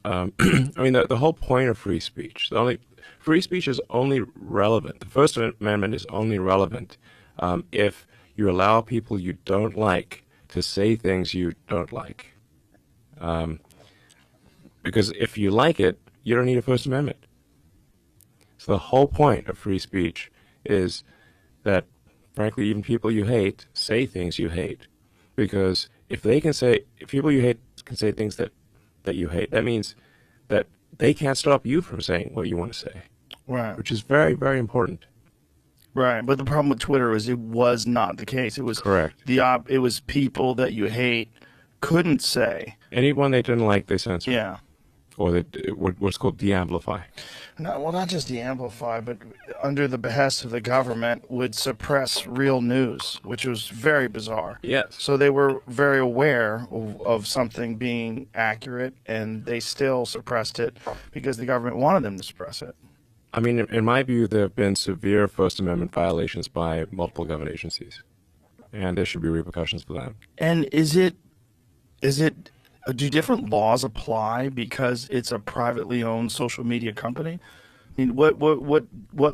I mean, the whole point of free speech, free speech is only relevant. The First Amendment is only relevant if you allow people you don't like to say things you don't like. Because if you like it, you don't need a First Amendment. So the whole point of free speech is that, frankly, even people you hate say things you hate. Because if people you hate can say things that you hate, that means that they can't stop you from saying what you want to say, Right. which is very, very important. Right. But the problem with Twitter is it was not the case. It was Correct. it was people that you hate couldn't say. Anyone they didn't like, they censored. Yeah. Or what's called de-amplify. No, well, not just de-amplify, but under the behest of the government would suppress real news, which was very bizarre. Yes. So they were very aware of something being accurate, and they still suppressed it because the government wanted them to suppress it. I mean, in my view, there have been severe First Amendment violations by multiple government agencies, and there should be repercussions for that. And do different laws apply because it's a privately owned social media company? I mean, what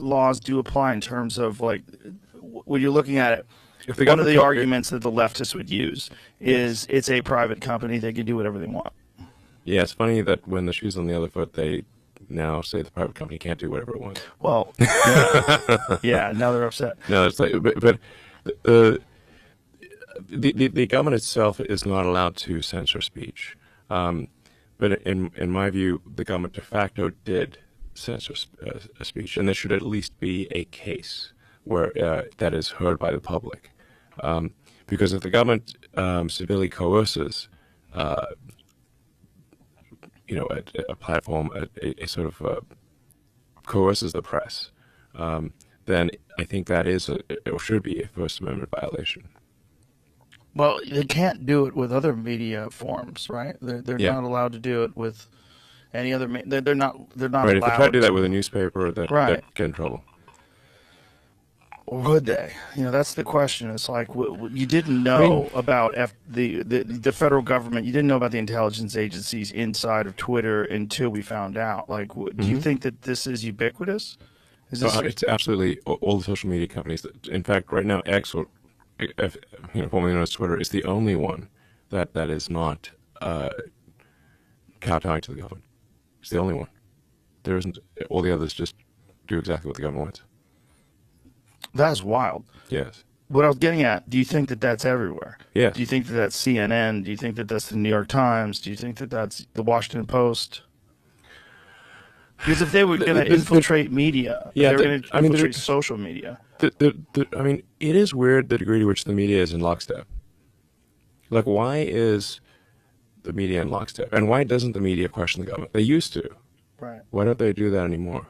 laws do apply in terms of, like, when you're looking at it? If the One of the government- arguments that the leftists would use is it's a private company; they can do whatever they want. Yeah, it's funny that when the shoe's on the other foot, they now say the private company can't do whatever it wants. Well, yeah, yeah, now they're upset. No, it's like, but the government itself is not allowed to censor speech. But in my view, the government de facto did censor speech, and there should at least be a case where that is heard by the public. Because if the government severely coerces, a platform, a sort of coerces the press, then I think that it should be a First Amendment violation. Well, they can't do it with other media forms, right? They're Yeah. not allowed to do it with any other. They're not Right, if they allowed try to do that with a newspaper, Right. that get in trouble. Or would they? You know, that's the question. It's like you didn't know about the federal government. You didn't know about the intelligence agencies inside of Twitter until we found out. Like, do you think that this is ubiquitous? Is this It's absolutely all the social media companies. In fact, right now, X, or formerly known as Twitter, is the only one that is not kowtowing to the government. It's the only one. There isn't. All the others just do exactly what the government wants. that's wild? Yes. What I was getting at, do you think that that's everywhere? Yes. Do you think that that's CNN? Do you think that that's the New York Times? Do you think that that's the Washington Post? Because if they were going to infiltrate media, Yeah, they were going to infiltrate they're- social media. I mean, it is weird the degree to which the media is in lockstep. Like, why is the media in lockstep? And why doesn't the media question the government? They used to. Right. Why don't they do that anymore?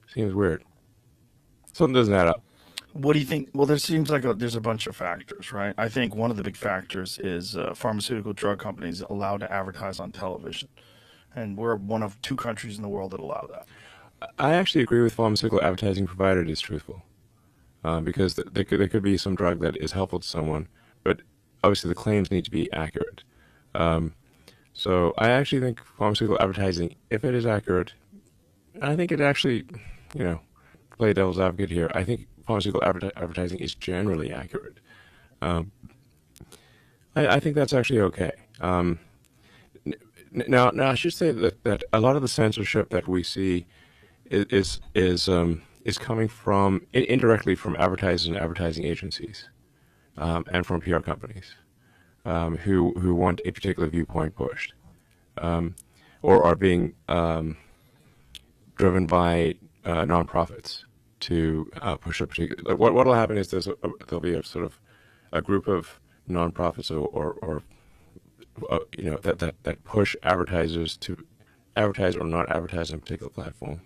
Seems weird. Something doesn't add up. What do you think? Well, there seems like there's a bunch of factors, right? I think one of the big factors is pharmaceutical drug companies allowed to advertise on television. And we're one of 2 countries in the world that allow that. I actually agree with pharmaceutical advertising provided is truthful. Because there could be some drug that is helpful to someone, but obviously the claims need to be accurate. So I actually think pharmaceutical advertising, if it is accurate, I think it actually, play devil's advocate here, I think pharmaceutical advertising is generally accurate. I think that's actually okay. Now I should say that a lot of the censorship that we see is coming from indirectly from advertisers and advertising agencies, and from PR companies, who want a particular viewpoint pushed, or are being driven by nonprofits to push a particular. What will happen is there'll be a sort of a group of nonprofits or that push advertisers to advertise or not advertise on a particular platform.